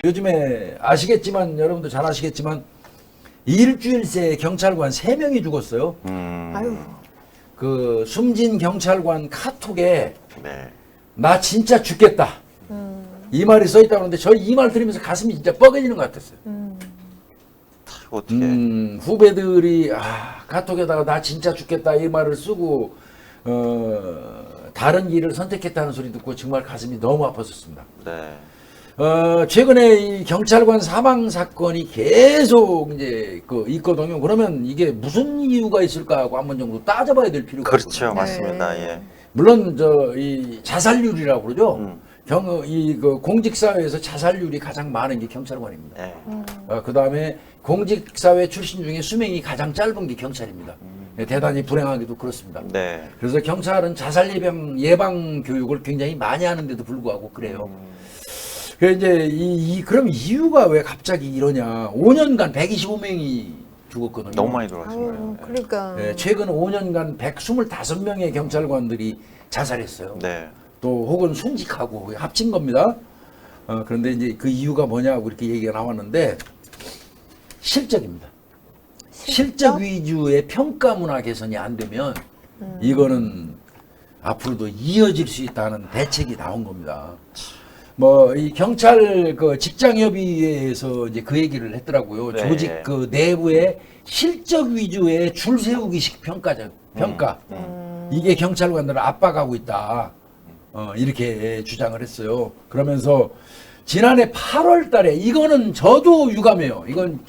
요즘에 아시겠지만 여러분도 잘 아시겠지만 일주일 새에 경찰관 3명이 죽었어요. 아유. 그 숨진 경찰관 카톡에 네. 나 진짜 죽겠다. 이 말이 써있다고 하는데 저 이 말 들으면서 가슴이 진짜 뻐개지는 것 같았어요. 어떻게? 후배들이 카톡에다가 나 진짜 죽겠다 이 말을 쓰고 다른 길을 선택했다는 소리 듣고 정말 가슴이 너무 아팠었습니다. 네. 최근에 이 경찰관 사망 사건이 계속 이제 있거든요. 그러면 이게 무슨 이유가 있을까 하고 한번 정도 따져봐야 될 필요가 그렇죠, 있거든요. 맞습니다. 네. 예. 물론 이 자살률이라고 그러죠. 공직사회에서 자살률이 가장 많은 게 경찰관입니다. 네. 그 다음에 공직사회 출신 중에 수명이 가장 짧은 게 경찰입니다. 대단히 불행하게도 그렇습니다. 네. 그래서 경찰은 자살 예방 교육을 굉장히 많이 하는데도 불구하고 그래요. 그래서 이제 그럼 이유가 왜 갑자기 이러냐? 5년간 125명이 죽었거든요. 너무 많이 돌아가신 아유, 거예요. 그러니까. 최근 5년간 125명의 경찰관들이 자살했어요. 네. 또 혹은 순직하고 합친 겁니다. 그런데 이제 그 이유가 뭐냐고 이렇게 얘기가 나왔는데 실적입니다. 실적 위주의 평가 문화 개선이 안 되면 이거는 앞으로도 이어질 수 있다는 대책이 나온 겁니다. 뭐 이 경찰 직장협의회에서 이제 그 얘기를 했더라고요. 네. 조직 내부의 실적 위주의 줄 세우기식 평가. 이게 경찰관들을 압박하고 있다. 이렇게 주장을 했어요. 그러면서 지난해 8월 달에 이거는 저도 유감해요. 이건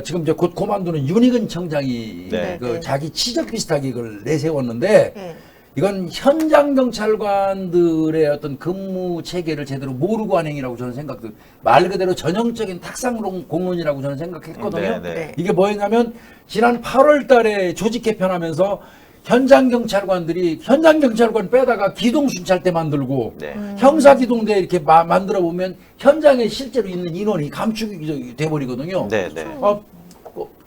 지금 이제 곧 그만두는 윤희근 청장이 네. 자기 치적 비슷하게 이걸 내세웠는데 네. 이건 현장 경찰관들의 어떤 근무 체계를 제대로 모르고 한 행위라고 저는 생각해요. 말 그대로 전형적인 탁상 공론이라고 저는 생각했거든요. 네, 네. 이게 뭐였냐면 지난 8월 달에 조직 개편하면서 현장 경찰관 빼다가 기동순찰대 만들고 네. 형사기동대 이렇게 만들어 보면 현장에 실제로 있는 인원이 감축이 돼버리거든요. 네. 네.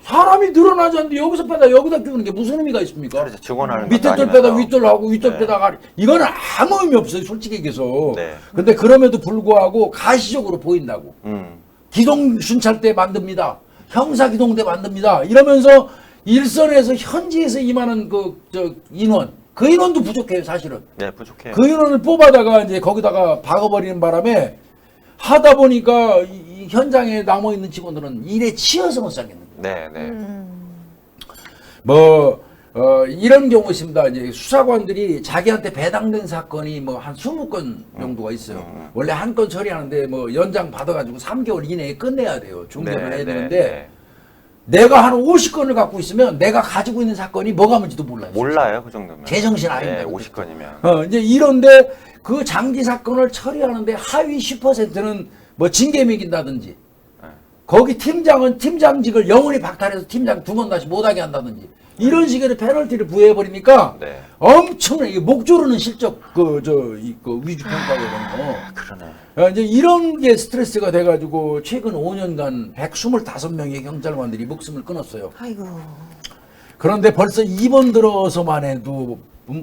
사람이 늘어나지 않는데 여기서 빼다 여기다 끼우는 게 무슨 의미가 있습니까? 그래서 증언하는 밑에 것도 뜰 빼다 아니면서. 윗돌 하고 윗돌 네. 빼다가 이거는 아무 의미 없어요. 솔직히 얘기해서. 네. 근데 그럼에도 불구하고 가시적으로 보인다고. 기동순찰대 만듭니다. 형사기동대 만듭니다. 이러면서 일선에서 현지에서 임하는 인원, 그 인원도 부족해요, 사실은. 네, 부족해요. 그 인원을 뽑아다가 이제 거기다가 박아버리는 바람에 하다 보니까 이 현장에 남아 있는 직원들은 일에 치여서 못 살겠는 거예요. 네, 네. 이런 경우 있습니다. 이제 수사관들이 자기한테 배당된 사건이 뭐 한 20건 정도가 있어요. 원래 한 건 처리하는데 뭐 연장 받아가지고 3개월 이내에 끝내야 돼요. 중재를 해야 되는데 내가 한 50건을 갖고 있으면 내가 가지고 있는 사건이 뭐가 뭔지도 몰라요. 몰라요, 그 정도면. 제정신 아닙니다. 네, 50건이면. 이제 이런데 그 장기 사건을 처리하는데 하위 10%는 뭐 징계 매긴다든지 거기 팀장은 팀장직을 영원히 박탈해서 팀장 2번 다시 못하게 한다든지 이런 식의 페널티를 부여해버리니까 네. 엄청나게 목 조르는 실적 위주 평가가 이런 거. 그러네. 이제 이런 게 스트레스가 돼가지고 최근 5년간 125명의 경찰관들이 목숨을 끊었어요. 아이고. 그런데 벌써 이번 들어서만 해도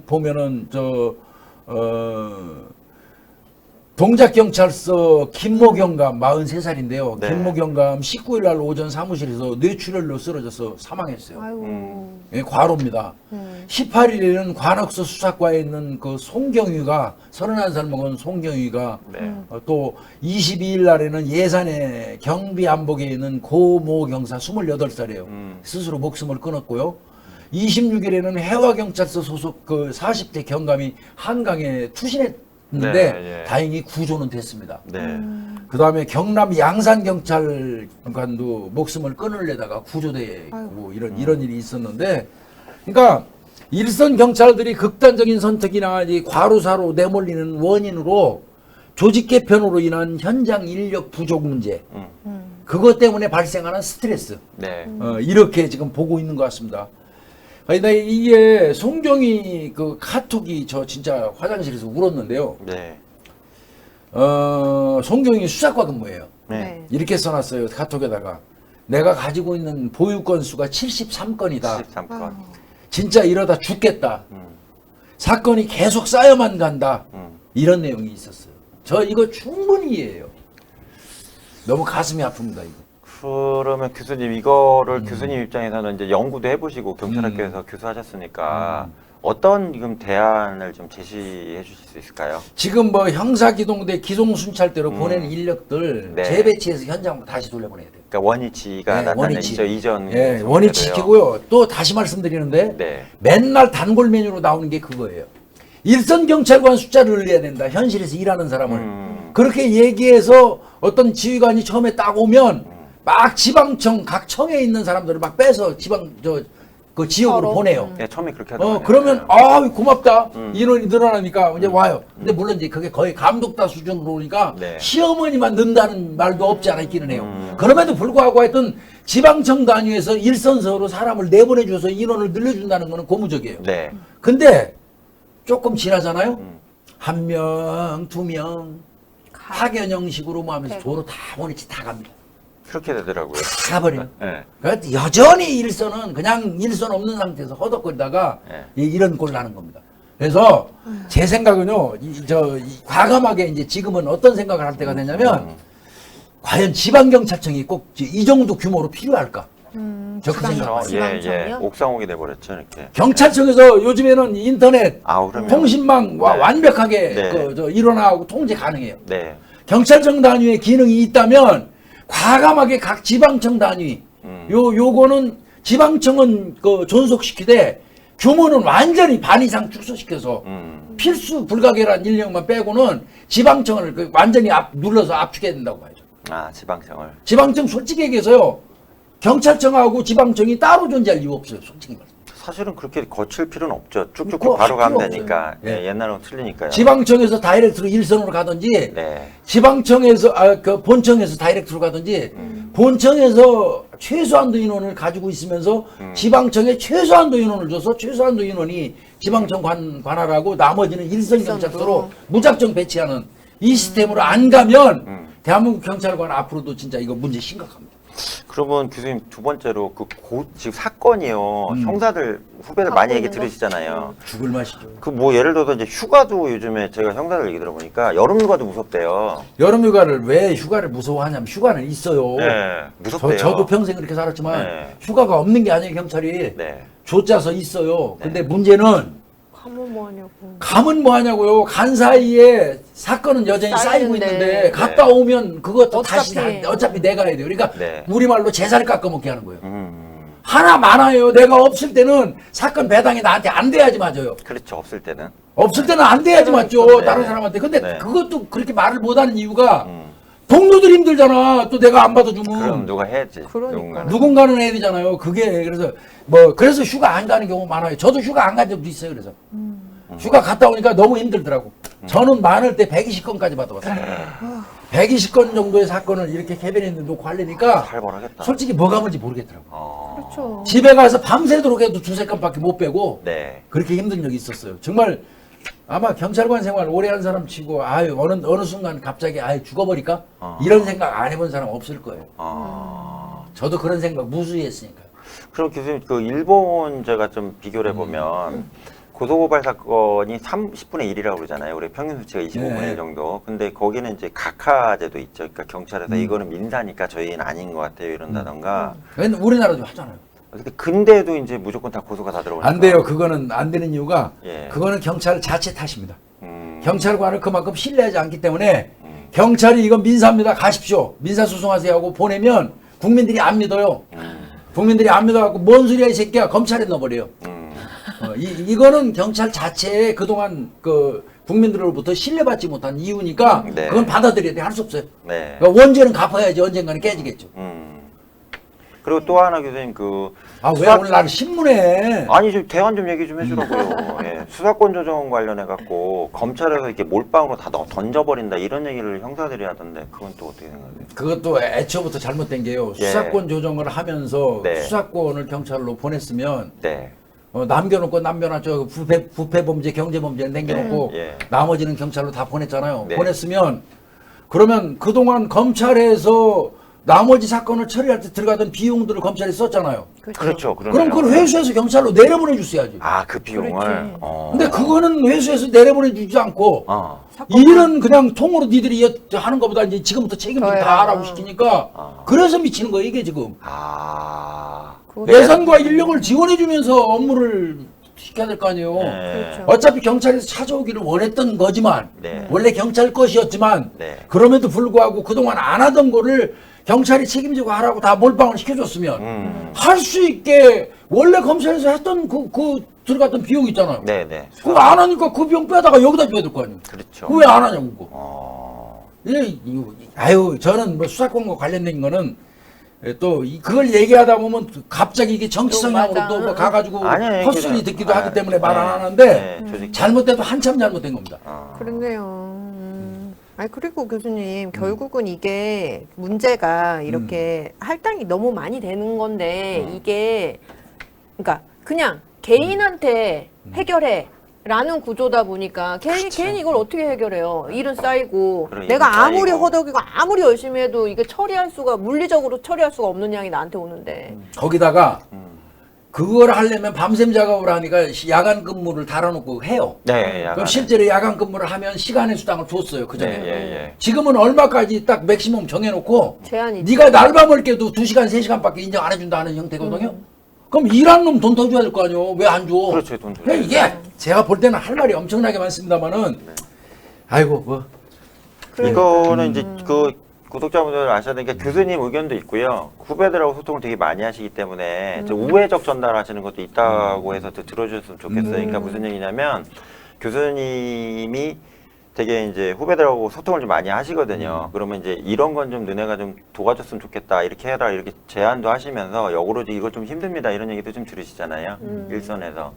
보면은 동작경찰서 김모경감 43살인데요. 네. 김모경감 19일 날 오전 사무실에서 뇌출혈로 쓰러져서 사망했어요. 아이고. 예, 과로입니다. 18일에는 관악서 수사과에 있는 그 송경위가 31살 먹은 송경위가 네. 또 22일 날에는 예산에 경비안복에 있는 고모 경사 28살이에요. 스스로 목숨을 끊었고요. 26일에는 해화경찰서 소속 40대 경감이 한강에 투신했는데 네, 예. 다행히 구조는 됐습니다. 네. 그 다음에 경남 양산경찰관도 목숨을 끊으려다가 구조되고 이런 일이 있었는데, 그러니까 일선 경찰들이 극단적인 선택이나 이 과로사로 내몰리는 원인으로 조직 개편으로 인한 현장 인력 부족 문제, 그것 때문에 발생하는 스트레스, 네. 이렇게 지금 보고 있는 것 같습니다. 근데 이게 송경이 카톡이 저 진짜 화장실에서 울었는데요. 네. 송경이 수사과 근무예요. 네. 이렇게 써놨어요. 카톡에다가. 내가 가지고 있는 보유 건수가 73건이다. 73건. 진짜 이러다 죽겠다. 사건이 계속 쌓여만 간다. 이런 내용이 있었어요. 저 이거 충분히 이해해요. 너무 가슴이 아픕니다. 이거. 그러면 교수님 이거를 교수님 입장에서는 이제 연구도 해보시고 경찰학교에서 교수하셨으니까 어떤 지금 대안을 좀 제시해 주실 수 있을까요? 지금 뭐 형사기동대 기송순찰대로 보내는 인력들 네. 재배치해서 현장으로 다시 돌려보내야 돼요. 그러니까 원위치가 네, 나타난 원위치. 이전 예, 원위 지키고요. 또 다시 말씀드리는데 네. 맨날 단골 메뉴로 나오는 게 그거예요. 일선 경찰관 숫자를 늘려야 된다. 현실에서 일하는 사람을. 그렇게 얘기해서 어떤 지휘관이 처음에 딱 오면 막 지방청 각 청에 있는 사람들을 막 빼서 그 지역으로 서로? 보내요. 네, 처음에 그렇게 하더라고요. 그러면 고맙다. 인원이 늘어나니까 이제 와요. 근데 물론 이제 그게 거의 감독다 수준으로 오니까 네. 시어머니만 는다는 말도 없지 않아 있기는 해요. 그럼에도 불구하고 하여튼 지방청 단위에서 일선서로 사람을 내보내줘서 인원을 늘려준다는 거는 고무적이에요. 네. 근데 조금 지나잖아요. 한 명, 두 명 파견 형식으로 뭐 하면서 도로 다 원위치 다 갑니다. 그렇게 되더라고요. 다 가버려요. 네. 그러니까 여전히 일선은 그냥 일선 없는 상태에서 허덕거리다가 네. 이런 꼴 나는 겁니다. 그래서 제 생각은요, 과감하게 이제 지금은 어떤 생각을 할 때가 되냐면, 과연 지방경찰청이 꼭 이 정도 규모로 필요할까? 저 그 생각. 지방청이요? 옥상옥이 돼버렸죠, 이렇게. 경찰청에서 요즘에는 인터넷, 그러면. 통신망 네. 완벽하게 네. 일원화하고 통제 가능해요. 네. 경찰청 단위의 기능이 있다면 과감하게 각 지방청 단위 요거는 지방청은 그 존속시키되 규모는 완전히 반 이상 축소시켜서 필수 불가결한 인력만 빼고는 지방청을 완전히 눌러서 압축해야 된다고 봐야죠. 지방청을. 지방청 솔직히 얘기해서요. 경찰청하고 지방청이 따로 존재할 이유 없어요. 솔직히 말해서. 사실은 그렇게 거칠 필요는 없죠. 쭉쭉 그거 바로 가면 필요 되니까. 없어요. 네, 옛날하고 틀리니까요. 지방청에서 다이렉트로 일선으로 가든지 네. 지방청에서 그 본청에서 다이렉트로 가든지 본청에서 최소한도 인원을 가지고 있으면서 지방청에 최소한도 인원을 줘서 최소한도 인원이 지방청 관할하고 나머지는 일선 경찰서로 무작정 배치하는 이 시스템으로 안 가면 대한민국 경찰관 앞으로도 진짜 이거 문제 심각합니다. 그러면 교수님 두 번째로 지금 사건이요. 형사들 후배들 많이 얘기 들으시잖아요. 죽을 맛이죠. 그 뭐 예를 들어서 이제 휴가도 요즘에 제가 형사들 얘기 들어보니까 여름 휴가도 무섭대요. 여름 휴가를 왜 휴가를 무서워하냐면 휴가는 있어요. 네, 무섭대요. 저도 평생 그렇게 살았지만 네. 휴가가 없는 게 아니에요. 경찰이 네. 줬자서 있어요. 근데 문제는 가면 뭐하냐고. 가면 뭐 하냐고요. 간 사이에 사건은 여전히 쌓이고 쌓이는데. 있는데 갔다 오면 그것도 다시 어차피. 어차피 내가 해야 돼요. 그러니까 네. 우리말로 제사를 깎아먹게 하는 거예요. 음, 하나 많아요. 내가 없을 때는 사건 배당이 나한테 안 돼야지 맞아요. 그렇죠. 없을 때는. 없을 때는 안 돼야지 맞죠. 네. 다른 사람한테. 근데 네. 그것도 그렇게 말을 못하는 이유가 음, 동료들이 힘들잖아. 또 내가 안 받아주면. 그럼 누가 해야지. 그러니까. 누군가는. 누군가는 해야 되잖아요. 그게 그래서 그래서 휴가 안 가는 경우 많아요. 저도 휴가 안 간 적도 있어요. 그래서 휴가 갔다 오니까 너무 힘들더라고. 저는 많을 때 120건까지 받아봤어요. 120건 정도의 사건을 이렇게 캐비넷에 놓고 하려니까 살벌하겠다. 솔직히 뭐가 뭔지 모르겠더라고. 그렇죠. 집에 가서 밤새도록 해도 두세 건밖에 못 빼고 네. 그렇게 힘든 적이 있었어요. 정말 아마 경찰관 생활 오래 한 사람 치고 어느 순간 갑자기 죽어버릴까? 이런 생각 안 해본 사람 없을 거예요. 저도 그런 생각 무수히 했으니까요. 그럼 교수님 그 일본 제가 좀 비교를 해보면 고소고발 사건이 30분의 1이라고 그러잖아요. 우리 평균 수치가 25분의 1 정도. 근데 거기는 이제 각하제도 있죠. 그러니까 경찰에서 이거는 민사니까 저희는 아닌 것 같아요. 이런다던가. 근데 우리나라도 하잖아요. 근데도 이제 무조건 다 고소가 다 들어오니까. 안 돼요. 그거는 안 되는 이유가 예. 그거는 경찰 자체 탓입니다. 음, 경찰관을 그만큼 신뢰하지 않기 때문에 경찰이 이건 민사입니다. 가십시오. 민사소송하세요 하고 보내면 국민들이 안 믿어요. 국민들이 안 믿어갖고 뭔 소리야 이 새끼야 검찰에 넣어버려요. 이거는 경찰 자체에 그동안 국민들로부터 신뢰받지 못한 이유니까 네. 그건 받아들여야 돼. 할 수 없어요. 네. 그러니까 원죄는 갚아야지 언젠가는 깨지겠죠. 그리고 또 하나 교수님 왜 오늘 나를 신문에 아니 좀 대안 좀 얘기 좀 해주라고요. 예. 수사권 조정 관련해 갖고 검찰에서 이렇게 몰빵으로 다 던져버린다 이런 얘기를 형사들이 하던데 그건 또 어떻게 생각해요? 그것도 애초부터 잘못된 게요. 예. 수사권 조정을 하면서 네. 수사권을 경찰로 보냈으면 네. 남겨놓고 남겨놔 부패 범죄 경제 범죄는 남겨놓고 예. 나머지는 경찰로 다 보냈잖아요. 네. 보냈으면 그러면 그동안 검찰에서 나머지 사건을 처리할 때 들어가던 비용들을 검찰이 썼잖아요. 그렇죠. 그럼 그러네요. 그걸 회수해서 경찰로 내려보내 줬어야지. 아, 그 비용을. 그렇지. 근데 그거는 회수해서 내려보내 주지 않고 사건 일은 그냥 통으로 니들이 하는 것보다 이제 지금부터 책임을 더 다 해라. 하라고 시키니까 그래서 미치는 거예요 이게 지금. 그거- 예산과 인력을 지원해주면서 업무를 시켜야 될 거 아니에요. 그렇죠. 어차피 경찰에서 찾아오기를 원했던 거지만 네. 원래 경찰 것이었지만 네. 그럼에도 불구하고 그동안 안 하던 거를 경찰이 책임지고 하라고 다 몰빵을 시켜줬으면 할 수 있게 원래 검찰에서 했던 그 들어갔던 비용 있잖아요. 네네. 그거 안 하니까 그 비용 빼다가 여기다 줘야 될 거 아니에요. 그렇죠. 그거 왜 안 하냐고 그거. 어. 아유 저는 뭐 수사권과 관련된 거는 또 그걸 얘기하다 보면 갑자기 이게 정치 또 성향으로 맞아. 또뭐 가가지고 아니에요, 헛소리 그냥- 듣기도 아, 하기 때문에 말 안 네. 하는데 네, 조직- 잘못돼도 한참 잘못된 겁니다. 그렇네요. 아니 그리고 교수님 결국은 이게 문제가 이렇게 할당이 너무 많이 되는 건데 이게 그러니까 그냥 개인한테 해결해. 라는 구조다 보니까 개인이 이걸 어떻게 해결해요? 일은 쌓이고 그래, 내가 일은 아무리 쌓이고. 허덕이고 아무리 열심히 해도 이게 물리적으로 처리할 수가 없는 양이 나한테 오는데 거기다가 그걸 하려면 밤샘 작업을 하니까 야간 근무를 달아놓고 해요. 네, 그럼 약간. 실제로 야간 근무를 하면 시간의 수당을 줬어요. 그 전에. 네, 예. 지금은 얼마까지 딱 맥시멈 정해놓고 제한이 네가 날밤을 깨도 2시간, 3시간밖에 인정 안 해준다 하는 형태거든요. 그럼 일한 놈 돈 더 줘야 될 거 아니에요. 왜 안 줘? 그렇죠, 돈 더 그러니까 이게 제가 볼 때는 할 말이 엄청나게 많습니다만은 아이고 뭐 이거는 이제 그 구독자분들 아셔야 되는 게 교수님 의견도 있고요. 후배들하고 소통을 되게 많이 하시기 때문에 좀 우회적 전달하시는 것도 있다고 해서 또 들어주셨으면 좋겠어요. 그러니까 무슨 얘기냐면 교수님이 되게 이제 후배들하고 소통을 좀 많이 하시거든요. 그러면 이제 이런 건 좀 너네가 좀 도와줬으면 좋겠다. 이렇게 해라. 이렇게 제안도 하시면서 역으로 이거 좀 힘듭니다. 이런 얘기도 좀 들으시잖아요. 일선에서.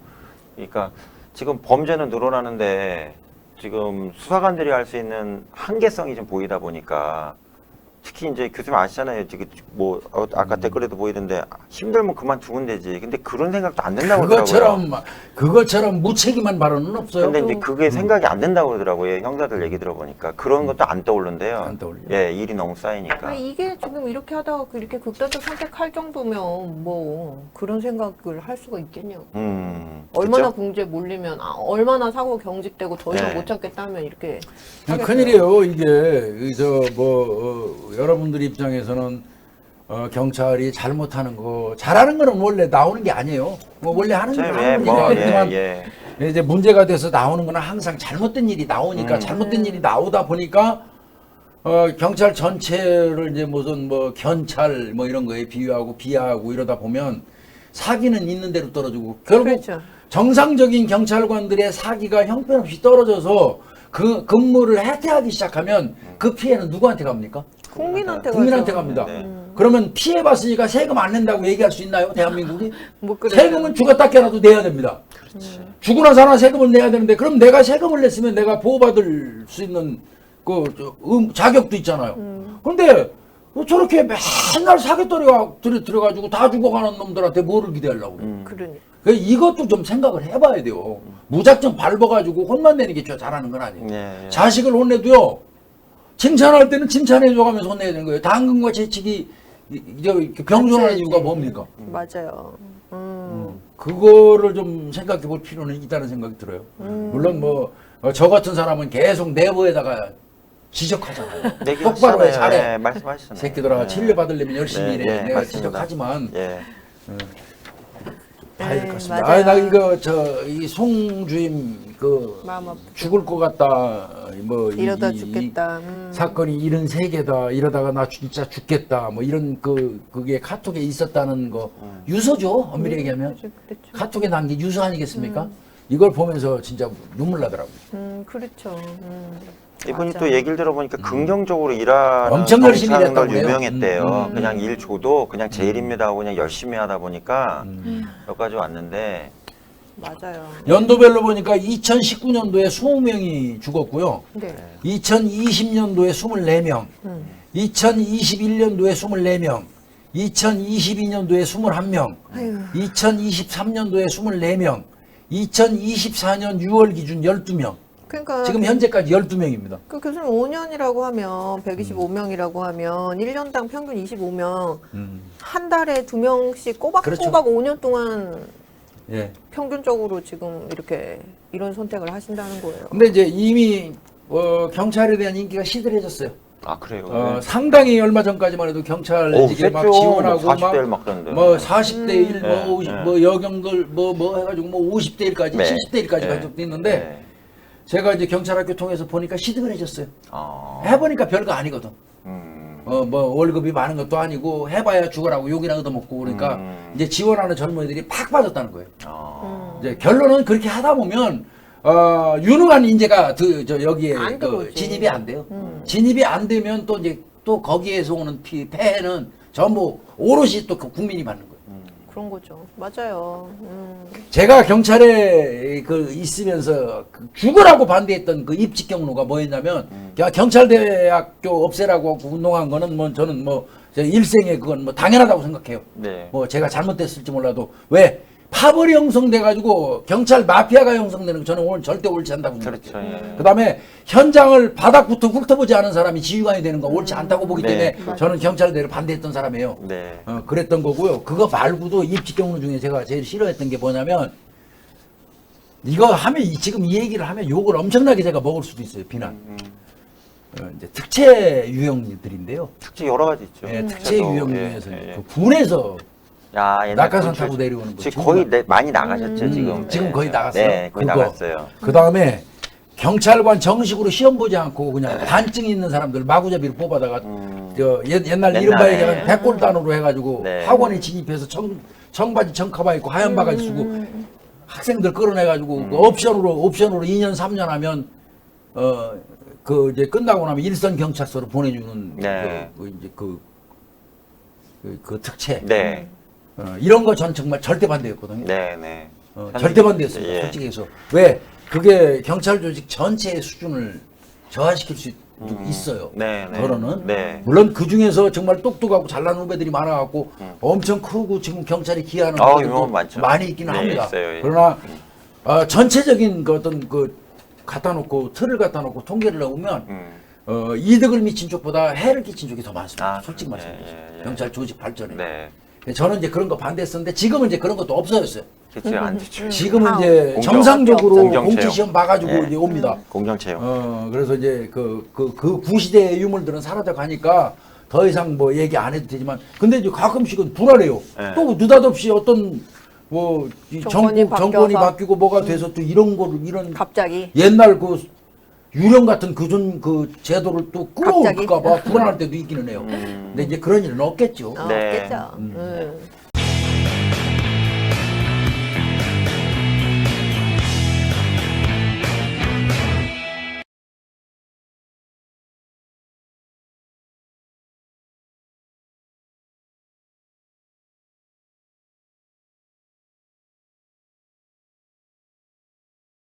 그러니까 지금 범죄는 늘어나는데 지금 수사관들이 할 수 있는 한계성이 좀 보이다 보니까 특히 이제 교수님 아시잖아요. 지금 뭐 아까 댓글에도 보이던데 힘들면 그만 두면 되지. 근데 그런 생각도 안 된다고 그러더라고요. 그것처럼 무책임한 발언은 없어요. 근데 이제 그게 생각이 안 된다고 그러더라고요. 형사들 얘기 들어보니까 그런 것도 안 떠오른대요. 안 떠올려. 예, 일이 너무 쌓이니까. 아니, 이게 지금 이렇게 하다가 이렇게 극단적 선택할 정도면 뭐 그런 생각을 할 수가 있겠냐고. 얼마나 그쵸? 궁지에 몰리면 얼마나 사고 경직되고 더 이상 네. 못 참겠다 하면 이렇게 큰일이에요. 이게 여러분들 입장에서는 경찰이 잘못하는 거 잘하는 거는 원래 나오는 게 아니에요. 뭐 원래 하는 건 하는 얘기지만 이제 문제가 돼서 나오는 거는 항상 잘못된 일이 나오니까 잘못된 일이 나오다 보니까 경찰 전체를 이제 무슨 뭐 견찰 뭐 이런 거에 비유하고 비하하고 이러다 보면 사기는 있는 대로 떨어지고 결국 그렇죠. 정상적인 경찰관들의 사기가 형편없이 떨어져서 그 근무를 해태하기 시작하면 그 피해는 누구한테 갑니까? 국민한테 국민한테 가죠. 갑니다. 네. 그러면 피해봤으니까 세금 안 낸다고 얘기할 수 있나요? 대한민국이? 못 그래요. 세금은 죽었다 깨라도 내야 됩니다. 죽으나 사나 세금을 내야 되는데 그럼 내가 세금을 냈으면 내가 보호받을 수 있는 자격도 있잖아요. 그런데 저렇게 맨날 사기거리가 들어가지고 다 죽어가는 놈들한테 뭐를 기대하려고 그래요. 그러니까. 그래서 이것도 좀 생각을 해봐야 돼요. 무작정 밟아가지고 혼만 내는 게 잘하는 건 아니에요. 네. 자식을 혼내도요. 칭찬할 때는 칭찬해줘가면서 혼내야 되는 거예요. 당근과 재치기 병존하는 이유가 뭡니까? 맞아요. 그거를 좀 생각해 볼 필요는 있다는 생각이 들어요. 물론 저 같은 사람은 계속 내부에다가 지적하잖아요. 똑바로 해, 잘해. 네, 말씀하시잖아요. 새끼들아, 진료 받으려면 열심히 네, 일해. 네, 내가 맞습니다. 지적하지만 예. 봐야 될 것 같습니다. 맞아요. 나 이거 이 송주임 마음 아프죠. 죽을 것 같다. 이러다 죽겠다. 사건이 73개다. 이러다가 나 진짜 죽겠다. 뭐 이런 그게 카톡에 있었다는 거 유서죠. 엄밀히 얘기하면 그렇죠. 카톡에 남긴 유서 아니겠습니까? 이걸 보면서 진짜 눈물 나더라고요. 그렇죠. 이분이 맞아. 또 얘기를 들어보니까 긍정적으로 일하는 엄청 열심히 경찰인 걸 일했다고 그래요. 유명했대요. 그냥 일 줘도 그냥 제 일입니다 하고 그냥 열심히 하다 보니까 여기까지 왔는데 맞아요. 연도별로 보니까 2019년도에 20명이 죽었고요. 네. 2020년도에 24명, 2021년도에 24명, 2022년도에 21명, 아유. 2023년도에 24명, 2024년 6월 기준 12명. 그러니까 지금 현재까지 12명입니다. 그 교수님 5년이라고 하면 125명이라고 하면 1년당 평균 25명 한 달에 2명씩 꼬박꼬박 그렇죠. 5년 동안 예. 평균적으로 지금 이렇게 이런 선택을 하신다는 거예요. 근데 이제 이미 경찰에 대한 인기가 시들해졌어요. 아 그래요. 상당히 얼마 전까지만 해도 경찰직에 막 지원하고 40대 1 막 막 그런데. 뭐 40대 1, 네, 뭐 50, 네. 뭐 여경들 뭐 해가지고 뭐 50대 1까지, 네. 70대 1까지 네. 간 적도 있는데 네. 제가 이제 경찰학교 통해서 보니까 시들해졌어요. 아. 해보니까 별거 아니거든. 음. 뭐 월급이 많은 것도 아니고 해봐야 죽으라고 욕이나 얻어먹고 그러니까 이제 지원하는 젊은이들이 팍 빠졌다는 거예요. 아. 이제 결론은 그렇게 하다 보면 유능한 인재가 여기에 안 들어오지. 진입이 안 돼요. 진입이 안 되면 또 이제 또 거기에서 오는 폐해는 전부 오롯이 또 그 국민이 받는 거예요. 그런 거죠. 맞아요. 제가 경찰에 있으면서 죽으라고 반대했던 그 입직 경로가 뭐였냐면 경찰대학교 없애라고 하고 운동한 거는 뭐 저는 뭐 제 일생에 그건 뭐 당연하다고 생각해요. 네. 뭐 제가 잘못됐을지 몰라도 왜 파벌이 형성돼 가지고 경찰 마피아가 형성되는 거 저는 오늘 절대 옳지 않다고 생각해요. 그렇죠. 예. 그다음에 현장을 바닥부터 훑어보지 않은 사람이 지휘관이 되는 거 옳지 않다고 보기 네, 때문에 그렇죠. 저는 경찰대를 반대했던 사람이에요. 네. 그랬던 거고요. 그거 말고도 입직 경로 중에 제가 제일 싫어했던 게 뭐냐면 이거 하면 지금 이 얘기를 하면 욕을 엄청나게 제가 먹을 수도 있어요. 비난. 이제 특채 유형들인데요. 특징 여러 가지 있죠. 예, 특채 그래서, 유형 예, 중에서 예, 예. 그 군에서 야, 옛날 낙하산 군출- 타고 내려오는 거. 지금 거의 많이 나가셨죠, 지금. 지금 네. 거의 나갔어요. 네, 거의 그거. 나갔어요. 그 다음에 경찰관 정식으로 시험 보지 않고 그냥 반증 있는 사람들 마구잡이로 뽑아다가 옛날 이른바 옛날에. 얘기하면 백골단으로 해가지고 네. 학원에 진입해서 청바지 청카바 입고 하얀 바가지 쓰고 학생들 끌어내가지고 그 옵션으로 2년 3년 하면 이제 끝나고 나면 일선 경찰서로 보내주는 네. 그 특채 네. 이런 거 전 정말 절대 반대였거든요. 네, 네. 절대 반대했습니다. 예. 솔직히 해서 왜 그게 경찰 조직 전체의 수준을 저하시킬 수 있어요. 네, 네. 저는 네. 물론 그 중에서 정말 똑똑하고 잘난 후배들이 많아갖고 엄청 크고 지금 경찰이 기하는 아, 후배들도 유명한 많죠. 많이 있기는 네, 합니다. 있어요, 예. 그러나 전체적인 그 어떤 갖다 놓고 틀을 갖다 놓고 통계를 넣으면 이득을 미친 쪽보다 해를 끼친 쪽이 더 많습니다. 아, 솔직히 예, 말씀드려서 예, 예. 경찰 조직 발전에. 네. 저는 이제 그런 거 반대했었는데 지금은 이제 그런 것도 없어졌어요. 그치, 안 되죠. 지금은 아, 이제 공정. 정상적으로 공정 공채 채용. 시험 봐가지고 예. 이제 옵니다. 공정채용. 그래서 이제 그 구시대의 유물들은 사라져 가니까 더 이상 뭐 얘기 안 해도 되지만 근데 이제 가끔씩은 불안해요. 예. 또 느닷없이 어떤 이 정권이 정권이 바뀌어서. 바뀌고 뭐가 돼서 또 이런 갑자기 옛날 그 유령 같은 그 제도를 또 갑자기? 끌어올까 봐 불안할 때도 있기는 해요. 근데 이제 그런 일은 없겠죠. 없겠죠.